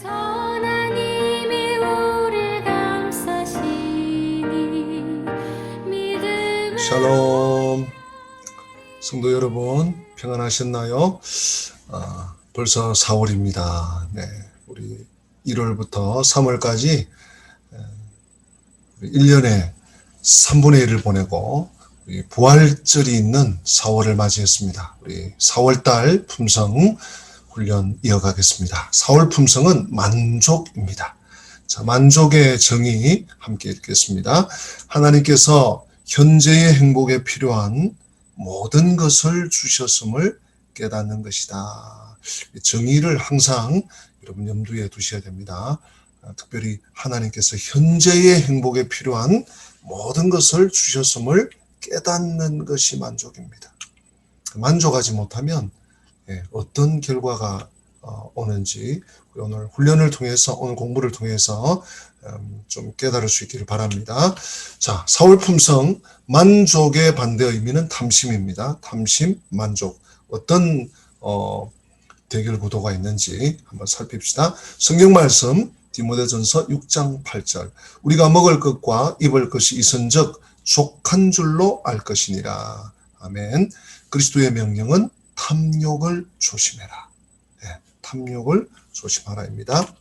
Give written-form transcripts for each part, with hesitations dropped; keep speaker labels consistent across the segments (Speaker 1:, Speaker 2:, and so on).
Speaker 1: 선하님이 우리 감싸시니 믿음을
Speaker 2: 샬롬. 성도 여러분, 평안하셨나요? 벌써 4월입니다. 네, 우리 1월부터 3월까지 1년에 3분의 1을 보내고 부활절이 있는 4월을 맞이했습니다. 우리 4월달 품성 훈련 이어가겠습니다. 4월 품성은 만족입니다. 자, 만족의 정의 함께 읽겠습니다. 하나님께서 현재의 행복에 필요한 모든 것을 주셨음을 깨닫는 것이다. 정의를 항상 여러분 염두에 두셔야 됩니다. 특별히 하나님께서 현재의 행복에 필요한 모든 것을 주셨음을 깨닫는 것이 만족입니다. 만족하지 못하면 어떤 결과가 오는지 오늘 훈련을 통해서, 오늘 공부를 통해서 좀 깨달을 수 있기를 바랍니다. 자, 4월 품성 만족의 반대 의미는 탐심입니다. 탐심, 만족. 어떤 대결 구도가 있는지 한번 살핍시다. 성경 말씀 디모데전서 6장 8절. 우리가 먹을 것과 입을 것이 있은즉 족한 줄로 알 것이니라. 아멘. 그리스도의 명령은 탐욕을 조심해라. 네, 탐욕을 조심하라입니다.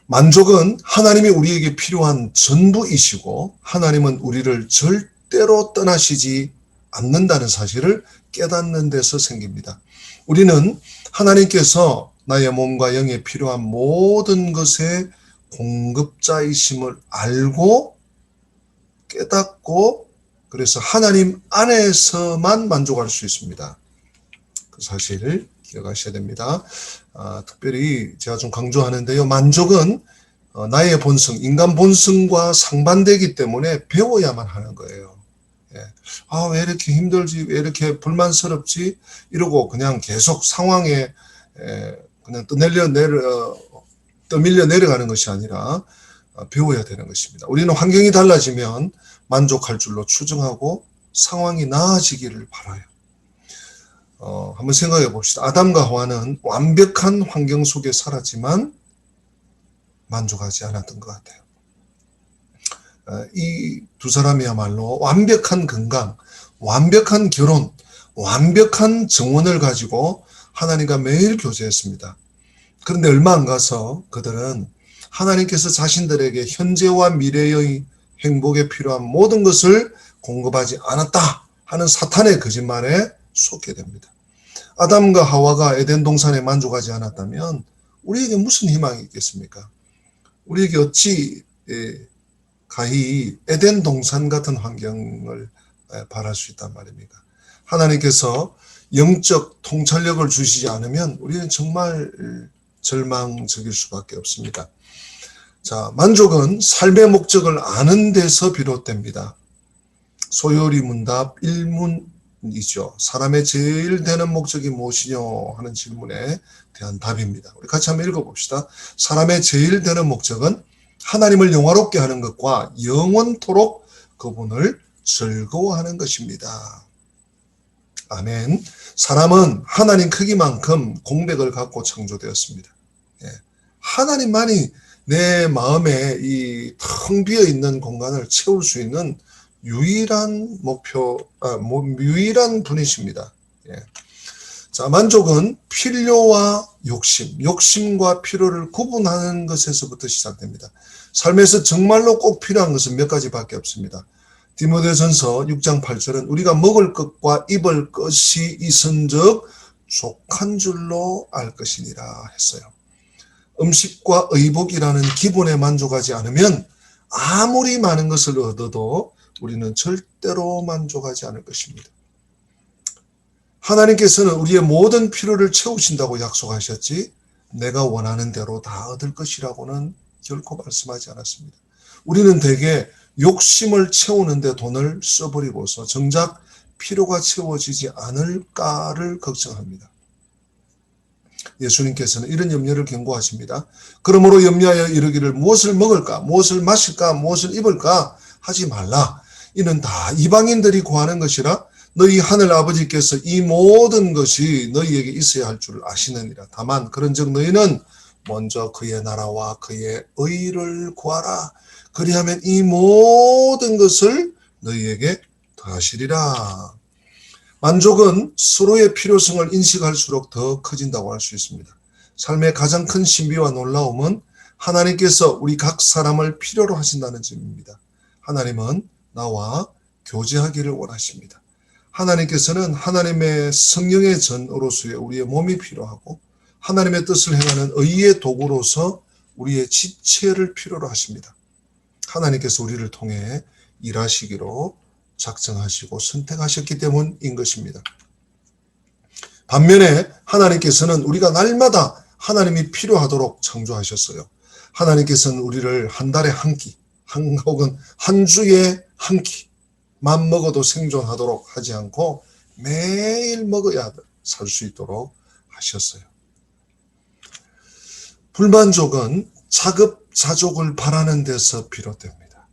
Speaker 2: 만족은 하나님이 우리에게 필요한 전부이시고 하나님은 우리를 절대로 떠나시지 않는다는 사실을 깨닫는 데서 생깁니다. 우리는 하나님께서 나의 몸과 영에 필요한 모든 것의 공급자이심을 알고 깨닫고 그래서 하나님 안에서만 만족할 수 있습니다. 그 사실을 기억하셔야 됩니다. 특별히 제가 좀 강조하는데요. 만족은 나의 본성, 인간 본성과 상반되기 때문에 배워야만 하는 거예요. 왜 이렇게 힘들지? 왜 이렇게 불만스럽지? 이러고 그냥 계속 상황에 그냥 떠밀려 내려가는 것이 아니라 배워야 되는 것입니다. 우리는 환경이 달라지면 만족할 줄로 추정하고 상황이 나아지기를 바라요. 한번 생각해 봅시다. 아담과 하와는 완벽한 환경 속에 살았지만 만족하지 않았던 것 같아요. 이 두 사람이야말로 완벽한 건강, 완벽한 결혼, 완벽한 정원을 가지고 하나님과 매일 교제했습니다. 그런데 얼마 안 가서 그들은 하나님께서 자신들에게 현재와 미래의 행복에 필요한 모든 것을 공급하지 않았다 하는 사탄의 거짓말에 속게 됩니다. 아담과 하와가 에덴 동산에 만족하지 않았다면 우리에게 무슨 희망이 있겠습니까? 우리에게 어찌 가히 에덴 동산 같은 환경을 바랄 수 있단 말입니까? 하나님께서 영적 통찰력을 주시지 않으면 우리는 정말 절망적일 수밖에 없습니다. 자, 만족은 삶의 목적을 아는 데서 비롯됩니다. 소요리 문답 1문이죠. 사람의 제일 되는 목적이 무엇이뇨 하는 질문에 대한 답입니다. 우리 같이 한번 읽어봅시다. 사람의 제일 되는 목적은 하나님을 영화롭게 하는 것과 영원토록 그분을 즐거워하는 것입니다. 아멘. 사람은 하나님 크기만큼 공백을 갖고 창조되었습니다. 하나님만이 내 마음에 이 텅 비어 있는 공간을 채울 수 있는 유일한 유일한 분이십니다. 자, 만족은 필요와 욕심과 필요를 구분하는 것에서부터 시작됩니다. 삶에서 정말로 꼭 필요한 것은 몇 가지밖에 없습니다. 디모데전서 6장 8절은 우리가 먹을 것과 입을 것이 있은즉 족한 줄로 알 것이니라 했어요. 음식과 의복이라는 기본에 만족하지 않으면 아무리 많은 것을 얻어도 우리는 절대로 만족하지 않을 것입니다. 하나님께서는 우리의 모든 필요를 채우신다고 약속하셨지 내가 원하는 대로 다 얻을 것이라고는 결코 말씀하지 않았습니다. 우리는 대개 욕심을 채우는데 돈을 써버리고서 정작 필요가 채워지지 않을까를 걱정합니다. 예수님께서는 이런 염려를 경고하십니다. 그러므로 염려하여 이르기를 무엇을 먹을까, 무엇을 마실까, 무엇을 입을까 하지 말라. 이는 다 이방인들이 구하는 것이라 너희 하늘 아버지께서 이 모든 것이 너희에게 있어야 할 줄 아시느니라. 다만 그런즉 너희는 먼저 그의 나라와 그의 의를 구하라. 그리하면 이 모든 것을 너희에게 더하시리라. 만족은 서로의 필요성을 인식할수록 더 커진다고 할 수 있습니다. 삶의 가장 큰 신비와 놀라움은 하나님께서 우리 각 사람을 필요로 하신다는 점입니다. 하나님은 나와 교제하기를 원하십니다. 하나님께서는 하나님의 성령의 전으로서의 우리의 몸이 필요하고 하나님의 뜻을 행하는 의의 도구로서 우리의 지체를 필요로 하십니다. 하나님께서 우리를 통해 일하시기로 작정하시고 선택하셨기 때문인 것입니다. 반면에 하나님께서는 우리가 날마다 하나님이 필요하도록 창조하셨어요. 하나님께서는 우리를 한 달에 한 끼, 혹은 한 주에 한 끼만 먹어도 생존하도록 하지 않고 매일 먹어야 살 수 있도록 하셨어요. 불만족은 자급자족을 바라는 데서 비롯됩니다.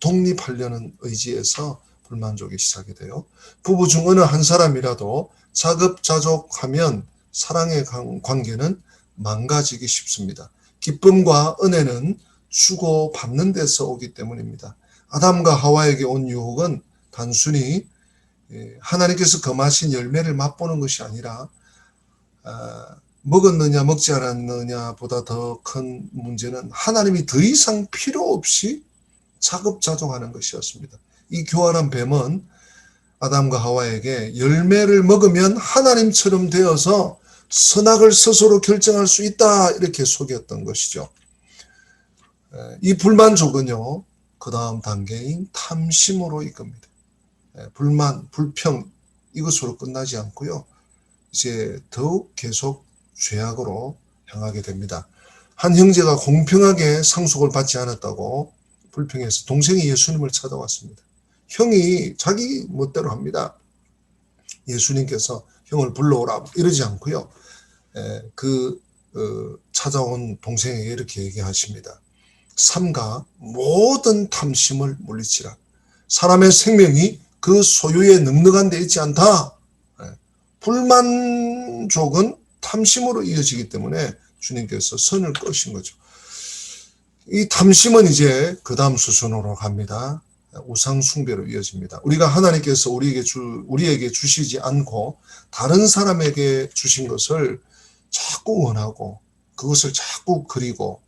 Speaker 2: 독립하려는 의지에서 불만족이 시작이 돼요. 부부 중 어느 한 사람이라도 자급자족하면 사랑의 관계는 망가지기 쉽습니다. 기쁨과 은혜는 주고받는 데서 오기 때문입니다. 아담과 하와에게 온 유혹은 단순히 하나님께서 금하신 열매를 맛보는 것이 아니라 먹었느냐 먹지 않았느냐 보다 더 큰 문제는 하나님이 더 이상 필요 없이 자급자족하는 것이었습니다. 이 교활한 뱀은 아담과 하와에게 열매를 먹으면 하나님처럼 되어서 선악을 스스로 결정할 수 있다 이렇게 속였던 것이죠. 이 불만족은요, 그 다음 단계인 탐심으로 이끕니다. 불만, 불평 이것으로 끝나지 않고요, 이제 더욱 계속 죄악으로 향하게 됩니다. 한 형제가 공평하게 상속을 받지 않았다고 불평해서 동생이 예수님을 찾아왔습니다. 형이 자기 멋대로 합니다. 예수님께서 형을 불러오라 이러지 않고요, 찾아온 동생에게 이렇게 얘기하십니다. 삼가 모든 탐심을 물리치라. 사람의 생명이 그 소유에 넉넉한 데 있지 않다. 불만족은 탐심으로 이어지기 때문에 주님께서 선을 끄신 거죠. 이 탐심은 이제 그 다음 수순으로 갑니다. 우상 숭배로 이어집니다. 우리가 하나님께서 우리에게 주시지 않고 다른 사람에게 주신 것을 자꾸 원하고 그것을 자꾸 그리고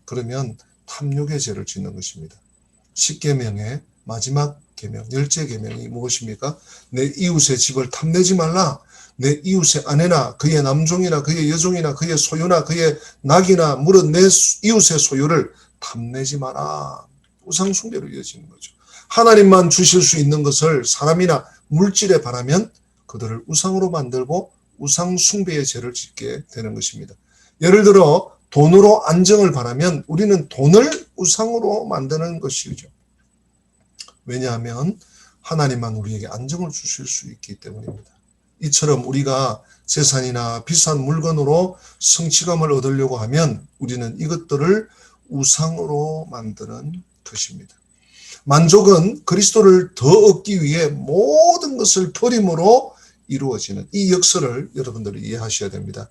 Speaker 2: 그러면 탐욕의 죄를 짓는 것입니다. 10계명의 마지막 계명, 10째 계명이 무엇입니까? 내 이웃의 집을 탐내지 말라. 내 이웃의 아내나 그의 남종이나 그의 여종이나 그의 소유나 그의 낙이나 물은 내 이웃의 소유를 탐내지 마라. 우상 숭배로 이어지는 거죠. 하나님만 주실 수 있는 것을 사람이나 물질에 바라면 그들을 우상으로 만들고 우상 숭배의 죄를 짓게 되는 것입니다. 예를 들어 돈으로 안정을 바라면 우리는 돈을 우상으로 만드는 것이죠. 왜냐하면 하나님만 우리에게 안정을 주실 수 있기 때문입니다. 이처럼 우리가 재산이나 비싼 물건으로 성취감을 얻으려고 하면 우리는 이것들을 우상으로 만드는 것입니다. 만족은 그리스도를 더 얻기 위해 모든 것을 버림으로 이루어지는 이 역설을 여러분들이 이해하셔야 됩니다.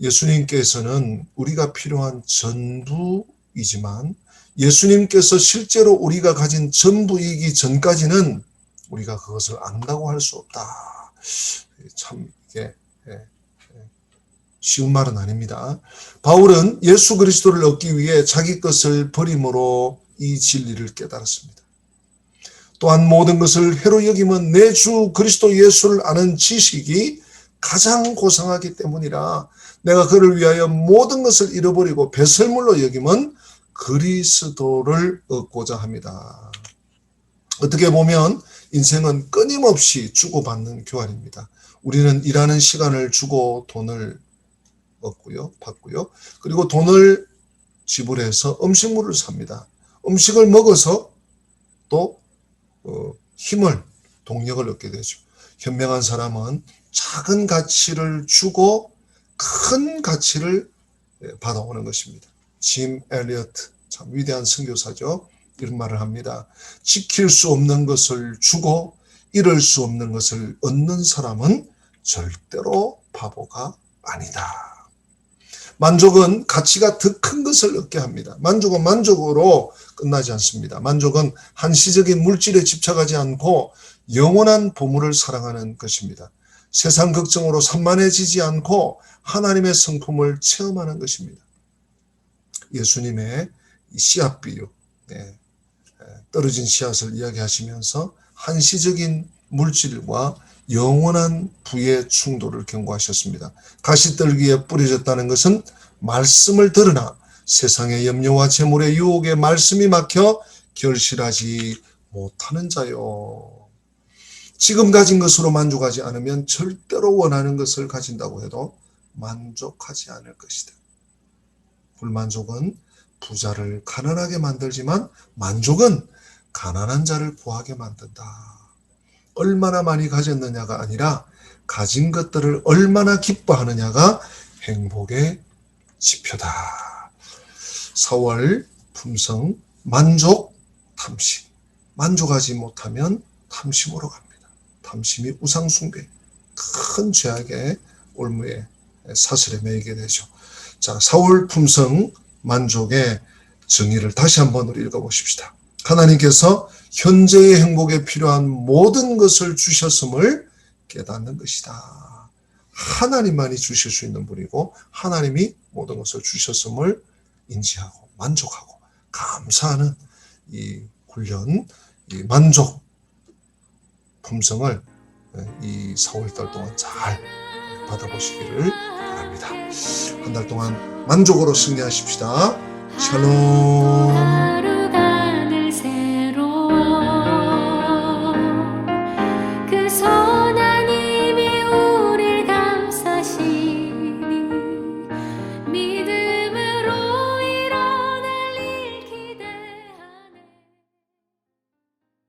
Speaker 2: 예수님께서는 우리가 필요한 전부이지만 예수님께서 실제로 우리가 가진 전부이기 전까지는 우리가 그것을 안다고 할 수 없다. 참 이게 쉬운 말은 아닙니다. 바울은 예수 그리스도를 얻기 위해 자기 것을 버림으로 이 진리를 깨달았습니다. 또한 모든 것을 해로 여김은 내 주 그리스도 예수를 아는 지식이 가장 고상하기 때문이라 내가 그를 위하여 모든 것을 잃어버리고 배설물로 여김은 그리스도를 얻고자 합니다. 어떻게 보면 인생은 끊임없이 주고받는 교환입니다. 우리는 일하는 시간을 주고 돈을 받고요. 그리고 돈을 지불해서 음식물을 삽니다. 음식을 먹어서 또 힘을, 동력을 얻게 되죠. 현명한 사람은 작은 가치를 주고 큰 가치를 받아오는 것입니다. 짐 엘리어트, 참 위대한 선교사죠. 이런 말을 합니다. 지킬 수 없는 것을 주고 잃을 수 없는 것을 얻는 사람은 절대로 바보가 아니다. 만족은 가치가 더 큰 것을 얻게 합니다. 만족은 만족으로 끝나지 않습니다. 만족은 한시적인 물질에 집착하지 않고 영원한 보물을 사랑하는 것입니다. 세상 걱정으로 산만해지지 않고 하나님의 성품을 체험하는 것입니다. 예수님의 씨앗 비유, 떨어진 씨앗을 이야기하시면서 한시적인 물질과 영원한 부의 충돌을 경고하셨습니다. 가시떨기에 뿌려졌다는 것은 말씀을 들으나 세상의 염려와 재물의 유혹에 말씀이 막혀 결실하지 못하는 자요. 지금 가진 것으로 만족하지 않으면 절대로 원하는 것을 가진다고 해도 만족하지 않을 것이다. 불만족은 부자를 가난하게 만들지만 만족은 가난한 자를 부하게 만든다. 얼마나 많이 가졌느냐가 아니라 가진 것들을 얼마나 기뻐하느냐가 행복의 지표다. 4월 품성, 만족, 탐심. 만족하지 못하면 탐심으로 갑니다. 탐심이 우상숭배, 큰 죄악의 올무에 사슬에 매이게 되죠. 자, 4월 품성, 만족의 정의를 다시 한번 우리 읽어보십시다. 하나님께서 현재의 행복에 필요한 모든 것을 주셨음을 깨닫는 것이다. 하나님만이 주실 수 있는 분이고 하나님이 모든 것을 주셨음을 인지하고 만족하고 감사하는 이 훈련, 이 만족 품성을 이 4월달 동안 잘 받아보시기를 바랍니다. 한 달 동안 만족으로 승리하십시다. 샬롬.